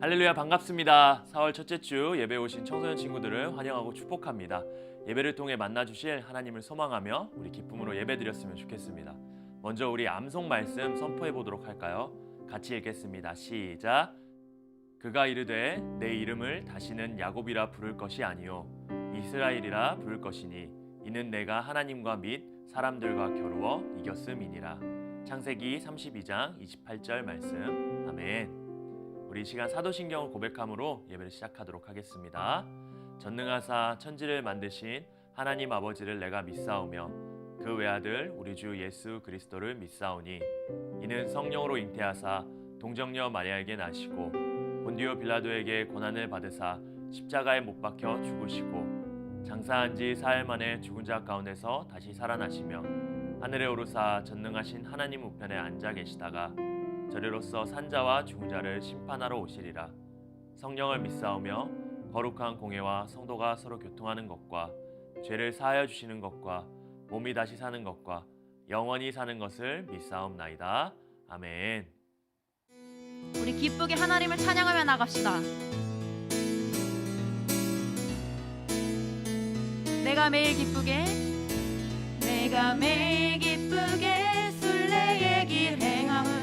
할렐루야, 반갑습니다. 4월 첫째 주 예배 오신 청소년 친구들을 환영하고 축복합니다. 예배를 통해 만나주실 하나님을 소망하며 우리 기쁨으로 예배드렸으면 좋겠습니다. 먼저 우리 암송 말씀 선포해 보도록 할까요? 같이 읽겠습니다. 시작. 그가 이르되 내 이름을 다시는 야곱이라 부를 것이 아니요 이스라엘이라 부를 것이니 이는 내가 하나님과 및 사람들과 겨루어 이겼음이니라. 창세기 32장 28절 말씀. 아멘. 우리 이 시간 사도신경을 고백함으로 예배를 시작하도록 하겠습니다. 전능하사 천지를 만드신 하나님 아버지를 내가 믿사오며 그 외아들 우리 주 예수 그리스도를 믿사오니 이는 성령으로 잉태하사 동정녀 마리아에게 나시고 본디오 빌라도에게 고난을 받으사 십자가에 못 박혀 죽으시고 장사한 지 사흘 만에 죽은 자 가운데서 다시 살아나시며 하늘에 오르사 전능하신 하나님 우편에 앉아 계시다가 저리로서 산자와 죽은 자를 심판하러 오시리라. 성령을 믿사오며 거룩한 공회와 성도가 서로 교통하는 것과 죄를 사하여 주시는 것과 몸이 다시 사는 것과 영원히 사는 것을 믿사옵나이다. 아멘. 우리 기쁘게 하나님을 찬양하며 나갑시다. 내가 매일 기쁘게 순례의 길 행함은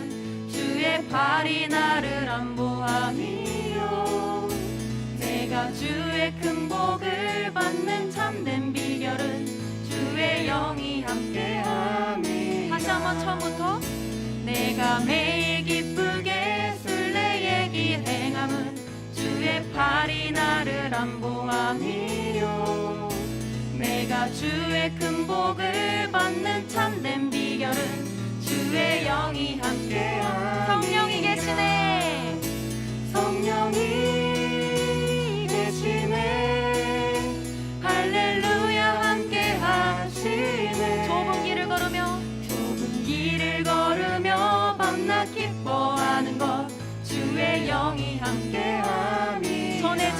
주의 팔이 나를 안보함이요 내가 주의 큰 복을 받는 참된 비결은 주의 영이 함께함이. 다시 한번 처음부터. 내가 매일 기쁘게 순례의 길 행함은 주의 팔이 나를 안보함이요 내가 주의 큰 복을 받는 참된 비결은 주의 영이 함께함이. 성령이 계시네. 성령이 계시네. 할렐루야 함께 하시네. 좁은 길을 걸으며 밤낮 기뻐하는 것 주의 영이 함께함이. 전에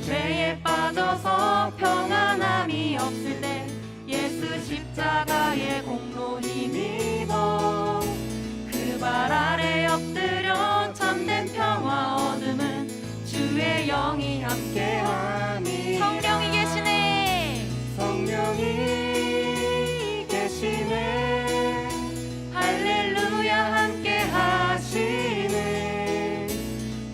죄에 빠져서 평안함이 없을 때 예수 십자가의 공로 힘입어 그 발 아래 엎드려 참된 평화 얻음은 주의 영이 함께함이. 성령이 계시네. 성령이 계시네. 할렐루야 함께 하시네.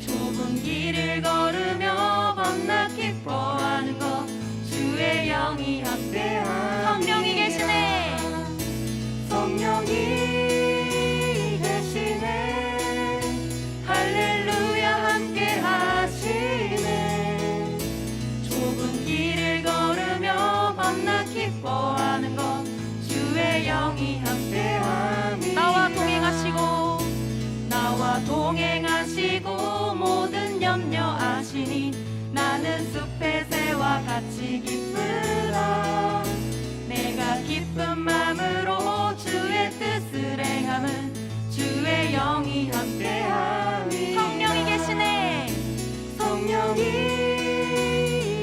좁은 길을 걸으며 밤낮 기뻐하는 것 주의 영이 함께함이. 성령이 계시네. 성령이 계시네. 할렐루야 함께 하시네. 좁은 길을 걸으며 밤낮 기뻐하는 것 주의 영이 함께함이. 나와 동행하시고 모든 염려 아시니 나는 숲의 새와 같이 기쁘다. 내가 기쁜 마음으로 주의 뜻을 행함은 주의 영이 함께함이. 성령이 계시네. 성령이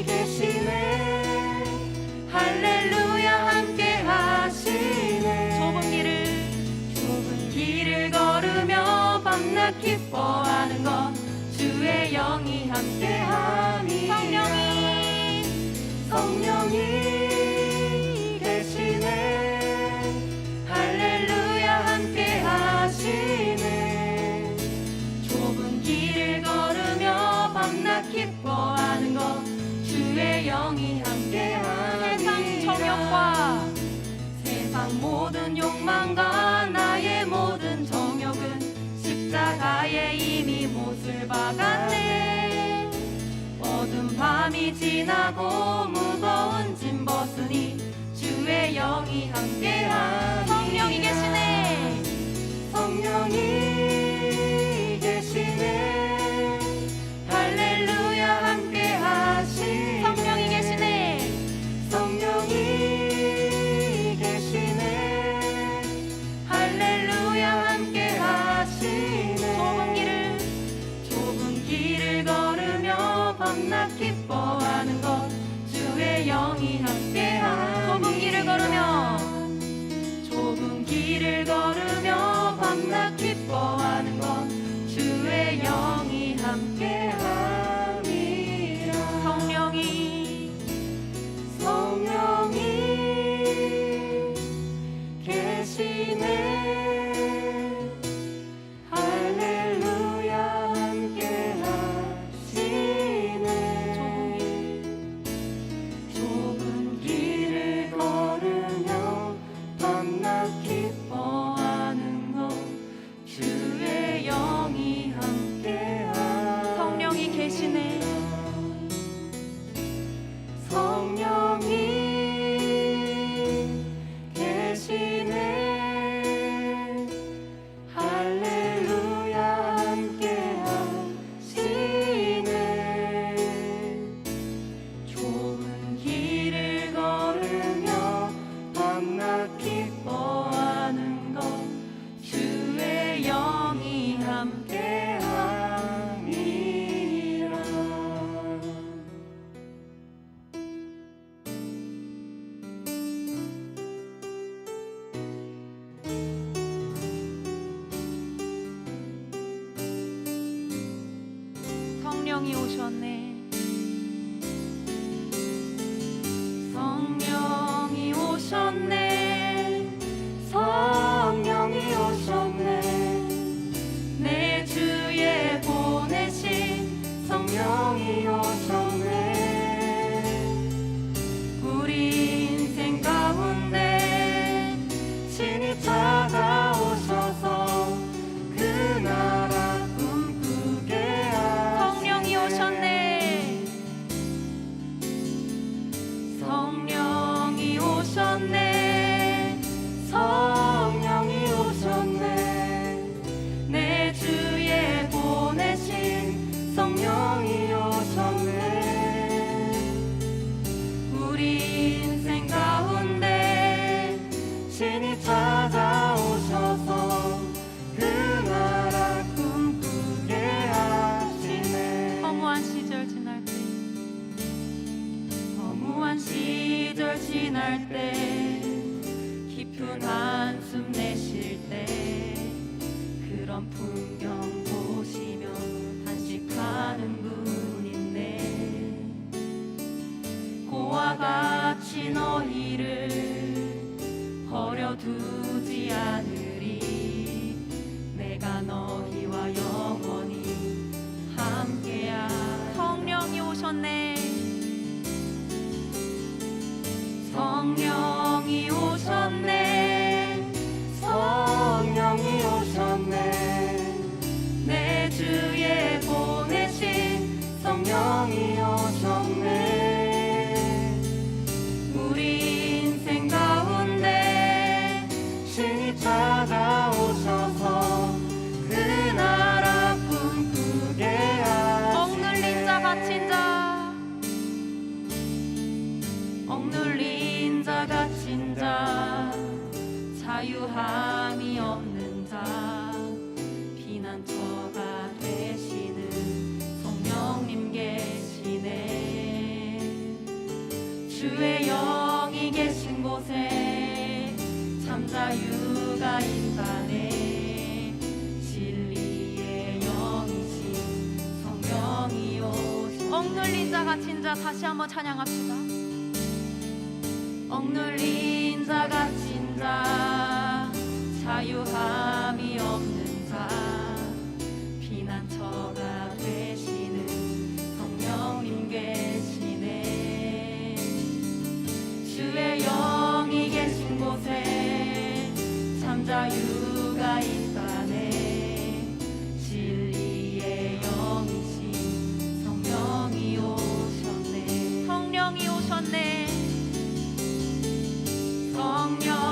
계시네. 할렐루야 함께 하시네. 좁은 길을 걸으며 밤낮 기뻐하는 것 주의 영이 함께함이. 성령이 계시네. 할렐루야 함께 하시네. 좁은 길을 걸으며 밤낮 기뻐하는 것 주의 영이 함께함이. 세상 모든 욕망과 나의 모든 정욕은 십자가에 이미 못을 박았네. 어두운 밤이 지나고 무거운 짐 벗으니 주의 영이 함께함이. 성령이 계시네. 성령이 계시네. 할렐루야 함께 하시네. 성령이 계시네. 성령이 계시네. 할렐루야 함께 하시네. 좁은 길을 걸으며 밤낮 기뻐하는 것 주의 영이 함께함이. 좁은 길을 걸으며 기뻐하는 것 주의 영이 함께함이라. 성령이 오셨네. 성령이 오셨네. 성령이 오셨네. 내 주에 보내신 성령이 오셨네. 우리 인생 가운데 친히 찾아오셔서 그 나라 꿈꾸게 하시네. 성령이 오셨네. 성령이 오셨네. 성령이 오셨네. 내 주에 보내신 성령이 오셨네. 우리 인생 가운데 신이 찾아오셔서 그 나라 꿈꾸게 하시네. 허무한 시절 지날 때, 허무한 시절 지날 때, 깊은 한숨 내쉴 때, 그런 풍경 보시며 단식하는 분인데, 고와 같이 너희를 버려두지 않으리. 내가 너희와 영원히 함께하리. 성령이 오셨네. 성령이 오셨네. 성령이 오셨네. 내 주에 보내신 성령이 오셨네. 우리 인생 가운데 신이 찾아오셔서 그 나라 꿈꾸게 억눌린 자, 갇힌 자, 억눌린 자 갇힌 자, 자유함이 없는 자, 피난처가 되시는 성령님 계시네. 주의 영이 계신 곳에 참 자유가 있다네. 진리의 영이신 성령이 오셨네. 억눌린 자, 갇힌 자, 다시 한번 찬양합시다. 억눌린 자 갇힌 자, 자유함이 없는 자, 피난처가 되시는 성령님 계시네. 주의 영이 계신 곳에 참 자유가 있다네. 진리의 영이신 성령이 오셨네. 성령이 오셨네. 성령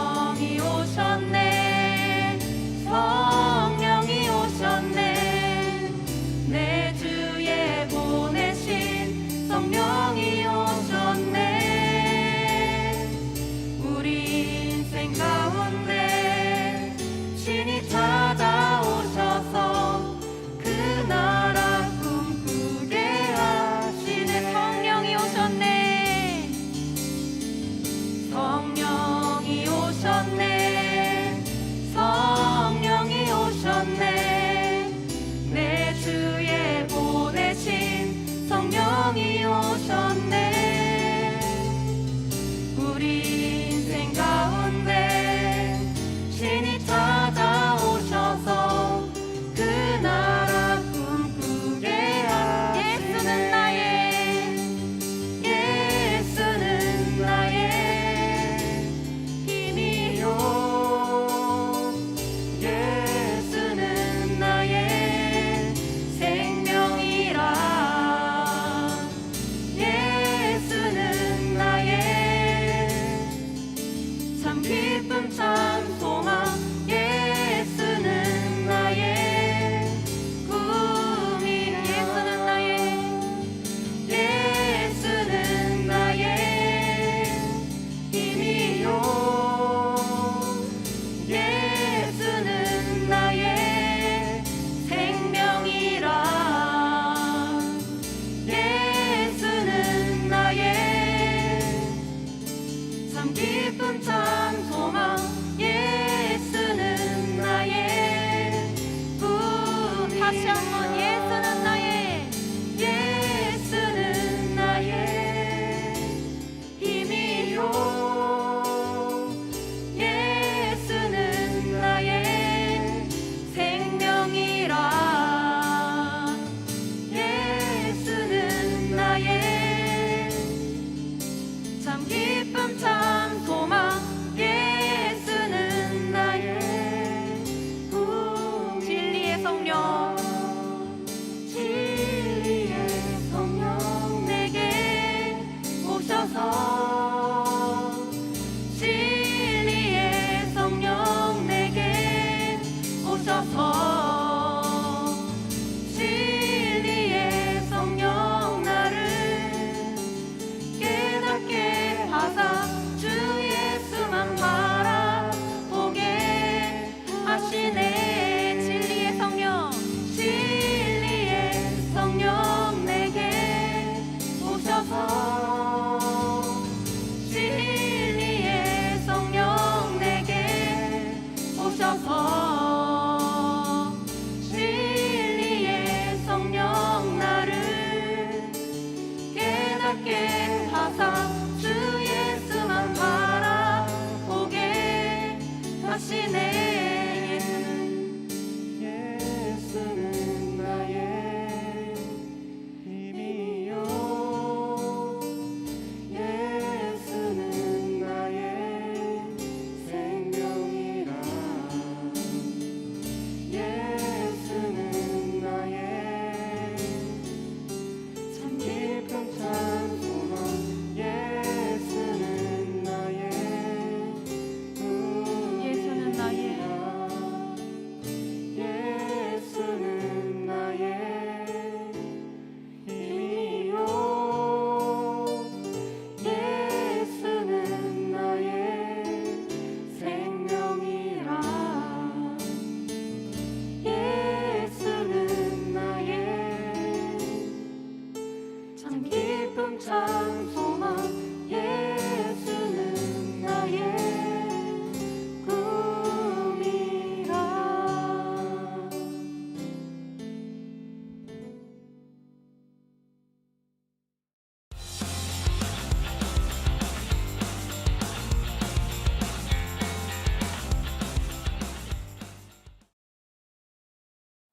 하시네. 예수는 나의 힘이요 예수는 나의 생명이라 예수는 나의 참 깊은 찬송아 예수는 나의 예수는 나의 예수는 나의 힘이요 예수는 나의 생명이라 예수는 나의 참 깊은 찬송아 예수는 나의 꿈이라.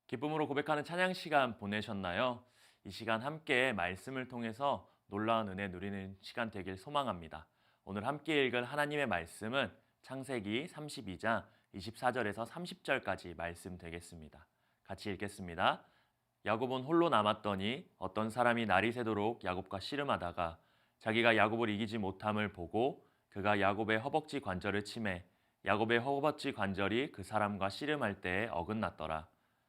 기쁨으로 고백하는 찬양 시간 보내셨나요? 이 시간 함께 말씀을 통해서 놀라운 은혜 누리는 시간 되길 소망합니다. 오늘 함께 읽을 하나님의 말씀은 창세기 32장 24절에서 30절까지 말씀 되겠습니다. 같이 읽겠습니다. 야곱은 홀로 남았더니 어떤 사람이 날이 새도록 야곱과 씨름하다가 자기가 야곱을 이기지 못함을 보고 그가 야곱의 허벅지 관절을 치매 야곱의 허벅지 관절이 그 사람과 씨름할 때에 어긋났더라.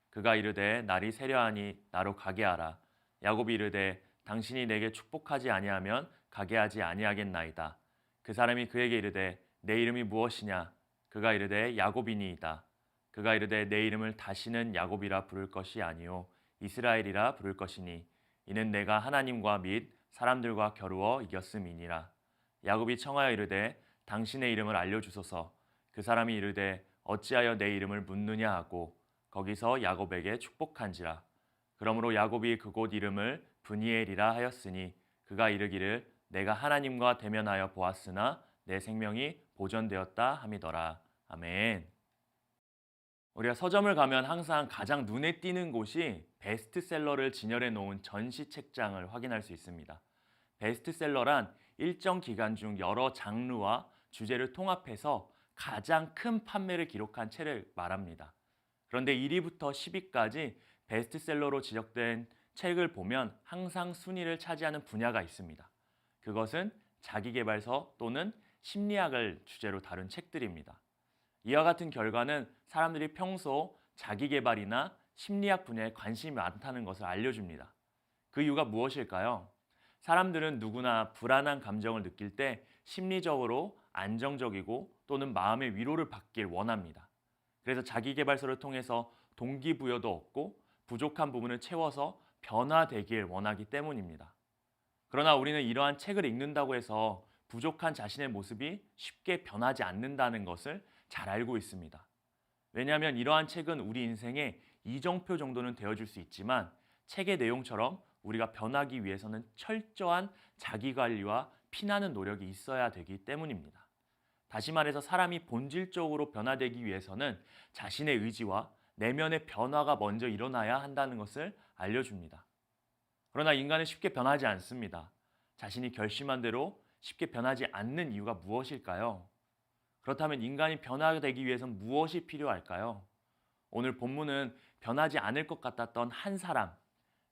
그가 이르되 날이 새려하니 나로 가게 하라. 야곱이 이르되 당신이 내게 축복하지 아니하면 가게 하지 아니하겠나이다. 그 사람이 그에게 이르되 내 이름이 무엇이냐? 그가 이르되 야곱이니이다. 그가 이르되 내 이름을 다시는 야곱이라 부를 것이 아니요 이스라엘이라 부를 것이니 이는 내가 하나님과 및 사람들과 겨루어 이겼음이니라. 야곱이 청하여 이르되 당신의 이름을 알려주소서. 그 사람이 이르되 어찌하여 내 이름을 묻느냐 하고 거기서 야곱에게 축복한지라. 그러므로 야곱이 그곳 이름을 브니엘이라 하였으니 그가 이르기를 내가 하나님과 대면하여 보았으나 내 생명이 보존되었다 함이더라. 아멘. 우리가 서점을 가면 항상 가장 눈에 띄는 곳이 베스트셀러를 진열해 놓은 전시책장을 확인할 수 있습니다. 베스트셀러란 일정 기간 중 여러 장르와 주제를 통합해서 가장 큰 판매를 기록한 책을 말합니다. 그런데 1위부터 10위까지 베스트셀러로 지적된 책을 보면 항상 순위를 차지하는 분야가 있습니다. 그것은 자기계발서 또는 심리학을 주제로 다룬 책들입니다. 이와 같은 결과는 사람들이 평소 자기계발이나 심리학 분야에 관심이 많다는 것을 알려줍니다. 그 이유가 무엇일까요? 사람들은 누구나 불안한 감정을 느낄 때 심리적으로 안정적이고 또는 마음의 위로를 받길 원합니다. 그래서 자기계발서를 통해서 동기부여도 얻고 부족한 부분을 채워서 변화되길 원하기 때문입니다. 그러나 우리는 이러한 책을 읽는다고 해서 부족한 자신의 모습이 쉽게 변하지 않는다는 것을 잘 알고 있습니다. 왜냐하면 이러한 책은 우리 인생의 이정표 정도는 되어줄 수 있지만 책의 내용처럼 우리가 변하기 위해서는 철저한 자기관리와 피나는 노력이 있어야 되기 때문입니다. 다시 말해서 사람이 본질적으로 변화되기 위해서는 자신의 의지와 내면의 변화가 먼저 일어나야 한다는 것을 알려줍니다. 그러나 인간은 쉽게 변하지 않습니다. 자신이 결심한 대로 쉽게 변하지 않는 이유가 무엇일까요? 그렇다면 인간이 변화되기 위해선 무엇이 필요할까요? 오늘 본문은 변하지 않을 것 같았던 한 사람,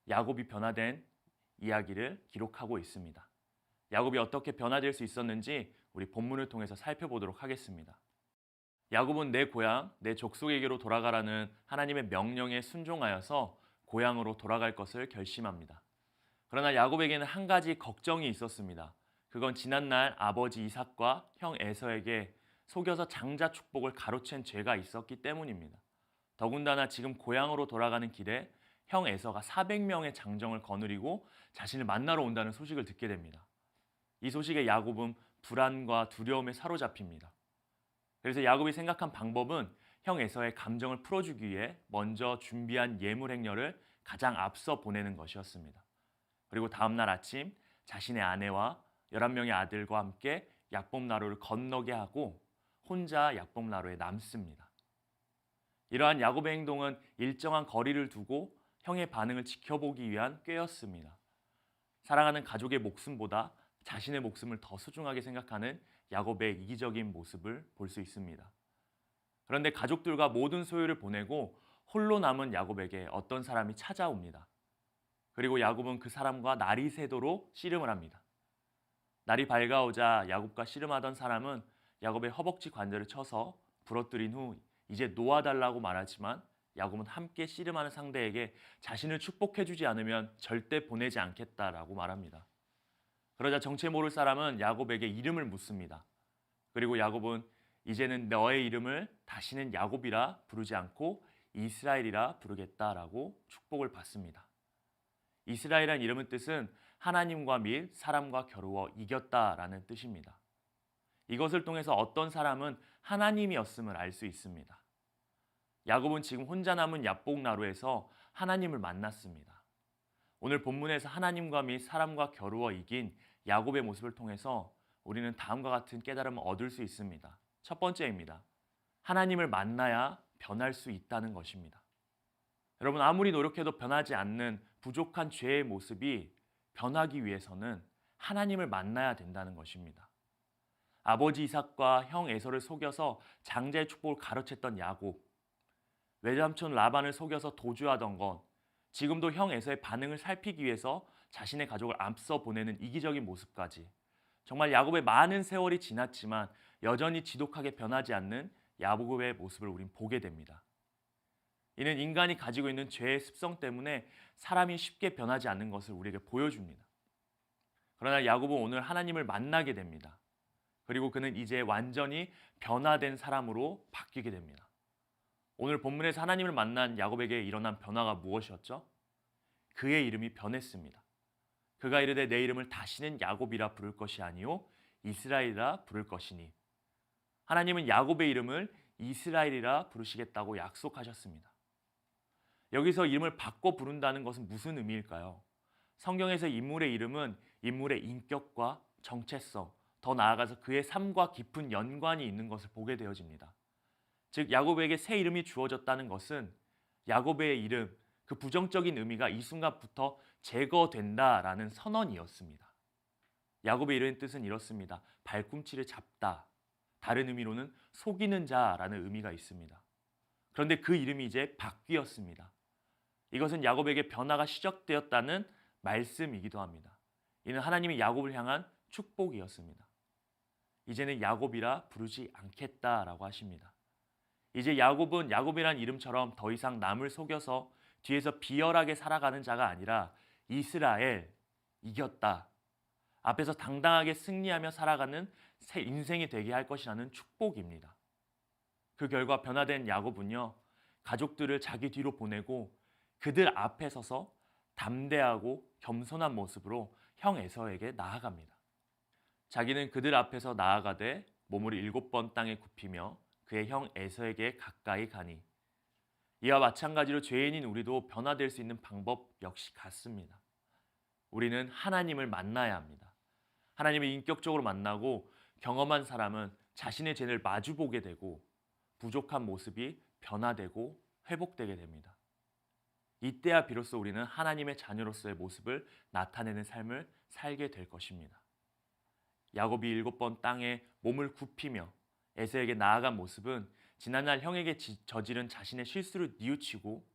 야곱이 변화된 이야기를 기록하고 있습니다. 야곱이 어떻게 변화될 수 있었는지 우리 본문을 통해서 살펴보도록 하겠습니다. 야곱은 내 고향, 내 족속에게로 돌아가라는 하나님의 명령에 순종하여서 고향으로 돌아갈 것을 결심합니다. 그러나 야곱에게는 한 가지 걱정이 있었습니다. 그건 지난날 아버지 이삭과 형 에서에게 속여서 장자 축복을 가로챈 죄가 있었기 때문입니다. 더군다나 지금 고향으로 돌아가는 길에 형 에서가 400명의 장정을 거느리고 자신을 만나러 온다는 소식을 듣게 됩니다. 이 소식에 야곱은 불안과 두려움에 사로잡힙니다. 그래서 야곱이 생각한 방법은 형 에서의 감정을 풀어주기 위해 먼저 준비한 예물 행렬을 가장 앞서 보내는 것이었습니다. 그리고 다음날 아침 자신의 아내와 11명의 아들과 함께 약복 나루를 건너게 하고 혼자 야곱 나루에 남습니다. 이러한 야곱의 행동은 일정한 거리를 두고 형의 반응을 지켜보기 위한 꾀였습니다. 사랑하는 가족의 목숨보다 자신의 목숨을 더 소중하게 생각하는 야곱의 이기적인 모습을 볼 수 있습니다. 그런데 가족들과 모든 소유를 보내고 홀로 남은 야곱에게 어떤 사람이 찾아옵니다. 그리고 야곱은 그 사람과 날이 새도록 씨름을 합니다. 날이 밝아오자 야곱과 씨름하던 사람은 야곱의 허벅지 관절을 쳐서 부러뜨린 후 이제 놓아달라고 말하지만 야곱은 함께 씨름하는 상대에게 자신을 축복해주지 않으면 절대 보내지 않겠다라고 말합니다. 그러자 정체 모를 사람은 야곱에게 이름을 묻습니다. 그리고 야곱은 이제는 너의 이름을 다시는 야곱이라 부르지 않고 이스라엘이라 부르겠다라고 축복을 받습니다. 이스라엘이라는 이름의 뜻은 하나님과 및 사람과 겨루어 이겼다라는 뜻입니다. 이것을 통해서 어떤 사람은 하나님이었음을 알 수 있습니다. 야곱은 지금 혼자 남은 야복 나루에서 하나님을 만났습니다. 오늘 본문에서 하나님과 및 사람과 겨루어 이긴 야곱의 모습을 통해서 우리는 다음과 같은 깨달음을 얻을 수 있습니다. 첫 번째입니다. 하나님을 만나야 변할 수 있다는 것입니다. 여러분, 아무리 노력해도 변하지 않는 부족한 죄의 모습이 변하기 위해서는 하나님을 만나야 된다는 것입니다. 아버지 이삭과 형 에서를 속여서 장자의 축복을 가로챘던 야곱, 외삼촌 라반을 속여서 도주하던 것, 지금도 형 에서의 반응을 살피기 위해서 자신의 가족을 앞서 보내는 이기적인 모습까지, 정말 야곱의 많은 세월이 지났지만 여전히 지독하게 변하지 않는 야곱의 모습을 우린 보게 됩니다. 이는 인간이 가지고 있는 죄의 습성 때문에 사람이 쉽게 변하지 않는 것을 우리에게 보여줍니다. 그러나 야곱은 오늘 하나님을 만나게 됩니다. 그리고 그는 이제 완전히 변화된 사람으로 바뀌게 됩니다. 오늘 본문에서 하나님을 만난 야곱에게 일어난 변화가 무엇이었죠? 그의 이름이 변했습니다. 그가 이르되 내 이름을 다시는 야곱이라 부를 것이 아니요 이스라엘이라 부를 것이니. 하나님은 야곱의 이름을 이스라엘이라 부르시겠다고 약속하셨습니다. 여기서 이름을 바꿔 부른다는 것은 무슨 의미일까요? 성경에서 인물의 이름은 인물의 인격과 정체성, 더 나아가서 그의 삶과 깊은 연관이 있는 것을 보게 되어집니다. 즉 야곱에게 새 이름이 주어졌다는 것은 야곱의 이름, 그 부정적인 의미가 이 순간부터 제거된다라는 선언이었습니다. 야곱의 이름의 뜻은 이렇습니다. 발꿈치를 잡다. 다른 의미로는 속이는 자라는 의미가 있습니다. 그런데 그 이름이 이제 바뀌었습니다. 이것은 야곱에게 변화가 시작되었다는 말씀이기도 합니다. 이는 하나님이 야곱을 향한 축복이었습니다. 이제는 야곱이라 부르지 않겠다라고 하십니다. 이제 야곱은 야곱이란 이름처럼 더 이상 남을 속여서 뒤에서 비열하게 살아가는 자가 아니라 이스라엘, 이겼다. 앞에서 당당하게 승리하며 살아가는 새 인생이 되게 할 것이라는 축복입니다. 그 결과 변화된 야곱은요, 가족들을 자기 뒤로 보내고 그들 앞에 서서 담대하고 겸손한 모습으로 형 에서에게 나아갑니다. 자기는 그들 앞에서 나아가되 몸을 7번 땅에 굽히며 그의 형 에서에게 가까이 가니. 이와 마찬가지로 죄인인 우리도 변화될 수 있는 방법 역시 같습니다. 우리는 하나님을 만나야 합니다. 하나님을 인격적으로 만나고 경험한 사람은 자신의 죄를 마주보게 되고 부족한 모습이 변화되고 회복되게 됩니다. 이때야 비로소 우리는 하나님의 자녀로서의 모습을 나타내는 삶을 살게 될 것입니다. 야곱이 7번 땅에 몸을 굽히며 에서에게 나아간 모습은 지난날 형에게 저지른 자신의 실수를 뉘우치고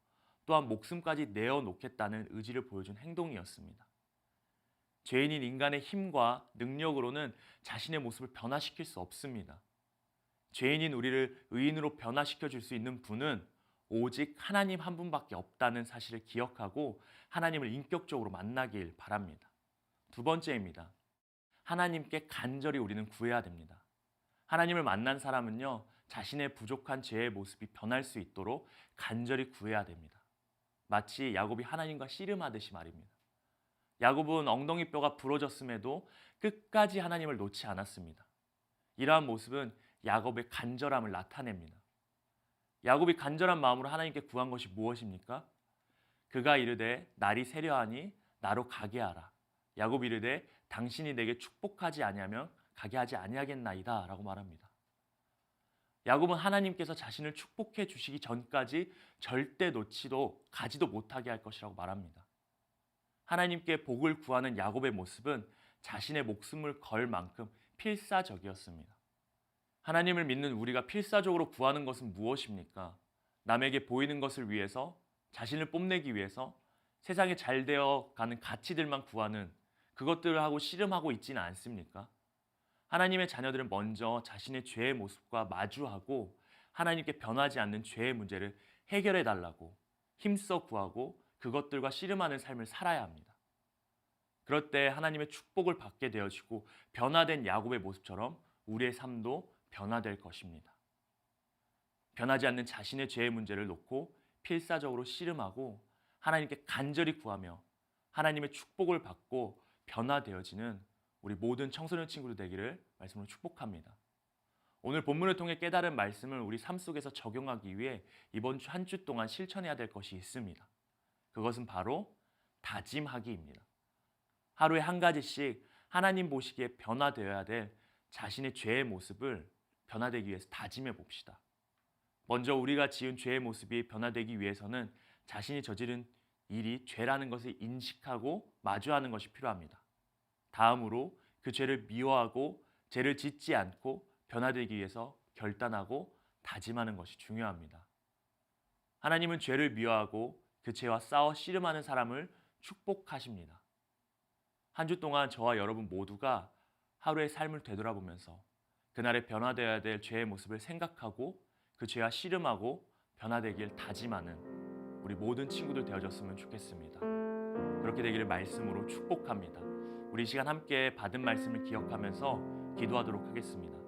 또한 목숨까지 내어놓겠다는 의지를 보여준 행동이었습니다. 죄인인 인간의 힘과 능력으로는 자신의 모습을 변화시킬 수 없습니다. 죄인인 우리를 의인으로 변화시켜 줄 수 있는 분은 오직 하나님 한 분밖에 없다는 사실을 기억하고 하나님을 인격적으로 만나길 바랍니다. 두 번째입니다. 하나님께 간절히 우리는 구해야 됩니다. 하나님을 만난 사람은요, 자신의 부족한 죄의 모습이 변할 수 있도록 간절히 구해야 됩니다. 마치 야곱이 하나님과 씨름하듯이 말입니다. 야곱은 엉덩이뼈가 부러졌음에도 끝까지 하나님을 놓지 않았습니다. 이러한 모습은 야곱의 간절함을 나타냅니다. 야곱이 간절한 마음으로 하나님께 구한 것이 무엇입니까? 그가 이르되 날이 새려하니 나로 가게 하라. 야곱이 이르되 당신이 내게 축복하지 아니하면 가게 하지 아니하겠나이다 라고 말합니다. 야곱은 하나님께서 자신을 축복해 주시기 전까지 절대 놓치도 가지도 못하게 할 것이라고 말합니다. 하나님께 복을 구하는 야곱의 모습은 자신의 목숨을 걸 만큼 필사적이었습니다. 하나님을 믿는 우리가 필사적으로 구하는 것은 무엇입니까? 남에게 보이는 것을 위해서, 자신을 뽐내기 위해서 세상에 잘 되어가는 가치들만 구하는 그것들을 하고 씨름하고 있지는 않습니까? 하나님의 자녀들은 먼저 자신의 죄의 모습과 마주하고 하나님께 변하지 않는 죄의 문제를 해결해 달라고 힘써 구하고 그것들과 씨름하는 삶을 살아야 합니다. 그럴 때 하나님의 축복을 받게 되어지고 변화된 야곱의 모습처럼 우리의 삶도 변화될 것입니다. 변하지 않는 자신의 죄의 문제를 놓고 필사적으로 씨름하고 하나님께 간절히 구하며 하나님의 축복을 받고 변화되어지는 우리 모든 청소년 친구들 되기를 말씀으로 축복합니다. 오늘 본문을 통해 깨달은 말씀을 우리 삶 속에서 적용하기 위해 이번 주 한 주 동안 실천해야 될 것이 있습니다. 그것은 바로 다짐하기입니다. 하루에 한 가지씩 하나님 보시기에 변화되어야 될 자신의 죄의 모습을 변화되기 위해서 다짐해 봅시다. 먼저 우리가 지은 죄의 모습이 변화되기 위해서는 자신이 저지른 일이 죄라는 것을 인식하고 마주하는 것이 필요합니다. 다음으로 그 죄를 미워하고 죄를 짓지 않고 변화되기 위해서 결단하고 다짐하는 것이 중요합니다. 하나님은 죄를 미워하고 그 죄와 싸워 씨름하는 사람을 축복하십니다. 한 주 동안 저와 여러분 모두가 하루의 삶을 되돌아보면서 그날에 변화되어야 될 죄의 모습을 생각하고 그 죄와 씨름하고 변화되길 다짐하는 우리 모든 친구들 되어졌으면 좋겠습니다. 그렇게 되기를 말씀으로 축복합니다. 우리 이 시간 함께 받은 말씀을 기억하면서 기도하도록 하겠습니다.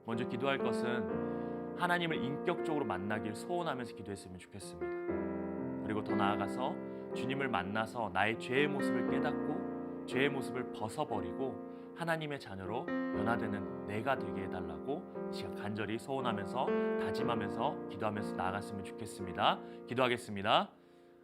먼저 기도할 것은 하나님을 인격적으로 만나길 소원하면서 기도했으면 좋겠습니다. 그리고 더 나아가서 주님을 만나서 나의 죄의 모습을 깨닫고 죄의 모습을 벗어버리고 하나님의 자녀로 변화되는 내가 되게 해달라고 이 시간 간절히 소원하면서 다짐하면서 기도하면서 나아갔으면 좋겠습니다. 기도하겠습니다.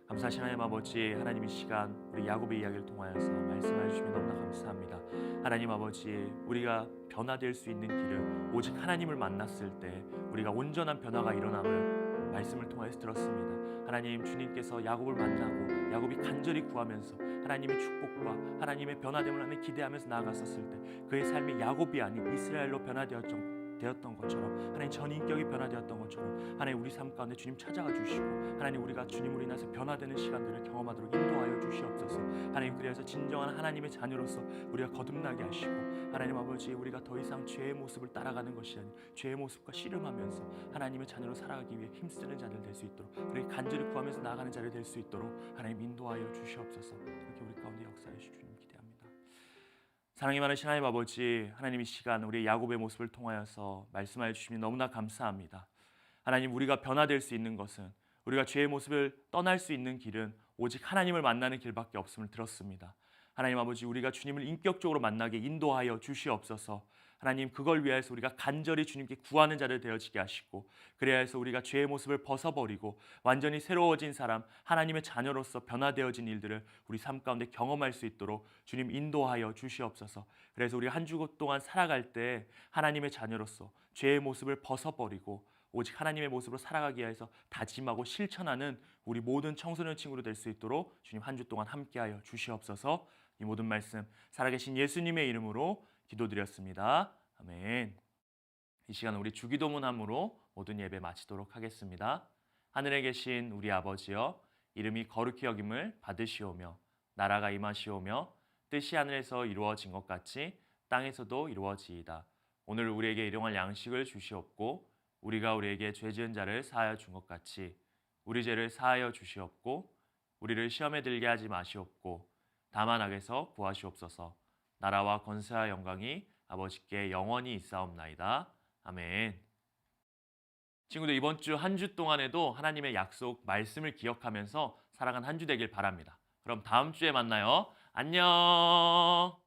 감사하신 하나님 아버지, 하나님 이 시간 우리 야곱의 이야기를 통하여서 말씀해 주시면 너무나 감사합니다. 하나님 아버지, 우리가 변화될 수 있는 길은 오직 하나님을 만났을 때 우리가 온전한 변화가 일어남을 말씀을 통해서 들었습니다. 하나님, 주님께서 야곱을 만나고 야곱이 간절히 구하면서 하나님의 축복과 하나님의 변화됨을 하나님 기대하면서 나아갔었을 때 그의 삶이 야곱이 아닌 이스라엘로 변화되었던 것처럼 하나님 전인격이 변화되었던 것처럼 하나님 우리 삶 가운데 주님 찾아가 주시고 하나님 우리가 주님으로 인해서 변화되는 시간들을 경험하도록 인도하여 주시옵소서. 하나님, 그래서 진정한 하나님의 자녀로서 우리가 거듭나게 하시고 하나님 아버지, 우리가 더 이상 죄의 모습을 따라가는 것이 아닌 죄의 모습과 씨름하면서 하나님의 자녀로 살아가기 위해 힘쓰는 자들 될 수 있도록, 그렇게 간절히 구하면서 나아가는 자들 될 수 있도록 하나님 인도하여 주시옵소서. 이렇게 우리 가운데 역사해 주시 주님 기대합니다. 사랑이 많으신 하나님 아버지, 하나님 이 시간 우리 야곱의 모습을 통하여서 말씀하여 주시니 너무나 감사합니다. 하나님, 우리가 변화될 수 있는 것은, 우리가 죄의 모습을 떠날 수 있는 길은 오직 하나님을 만나는 길밖에 없음을 들었습니다. 하나님 아버지, 우리가 주님을 인격적으로 만나게 인도하여 주시옵소서. 하나님, 그걸 위하여서 우리가 간절히 주님께 구하는 자를 되어지게 하시고, 그래야 해서 우리가 죄의 모습을 벗어버리고 완전히 새로워진 사람, 하나님의 자녀로서 변화되어진 일들을 우리 삶 가운데 경험할 수 있도록 주님 인도하여 주시옵소서. 그래서 우리 한 주 동안 살아갈 때 하나님의 자녀로서 죄의 모습을 벗어버리고 오직 하나님의 모습으로 살아가기 위해서 다짐하고 실천하는 우리 모든 청소년 친구로 될 수 있도록 주님 한 주 동안 함께하여 주시옵소서. 이 모든 말씀 살아계신 예수님의 이름으로 기도드렸습니다. 아멘. 이 시간 우리 주기도문함으로 모든 예배 마치도록 하겠습니다. 하늘에 계신 우리 아버지여, 이름이 거룩히 여김을 받으시오며 나라가 임하시오며 뜻이 하늘에서 이루어진 것 같이 땅에서도 이루어지이다. 오늘 우리에게 일용할 양식을 주시옵고 우리가 우리에게 죄 지은 자를 사하여 준 것 같이 우리 죄를 사하여 주시옵고 우리를 시험에 들게 하지 마시옵고 다만 악에서 구하시옵소서. 나라와 권세와 영광이 아버지께 영원히 있사옵나이다. 아멘. 친구들, 이번 주 한 주 동안에도 하나님의 약속 말씀을 기억하면서 살아간 한 주 되길 바랍니다. 그럼 다음 주에 만나요. 안녕.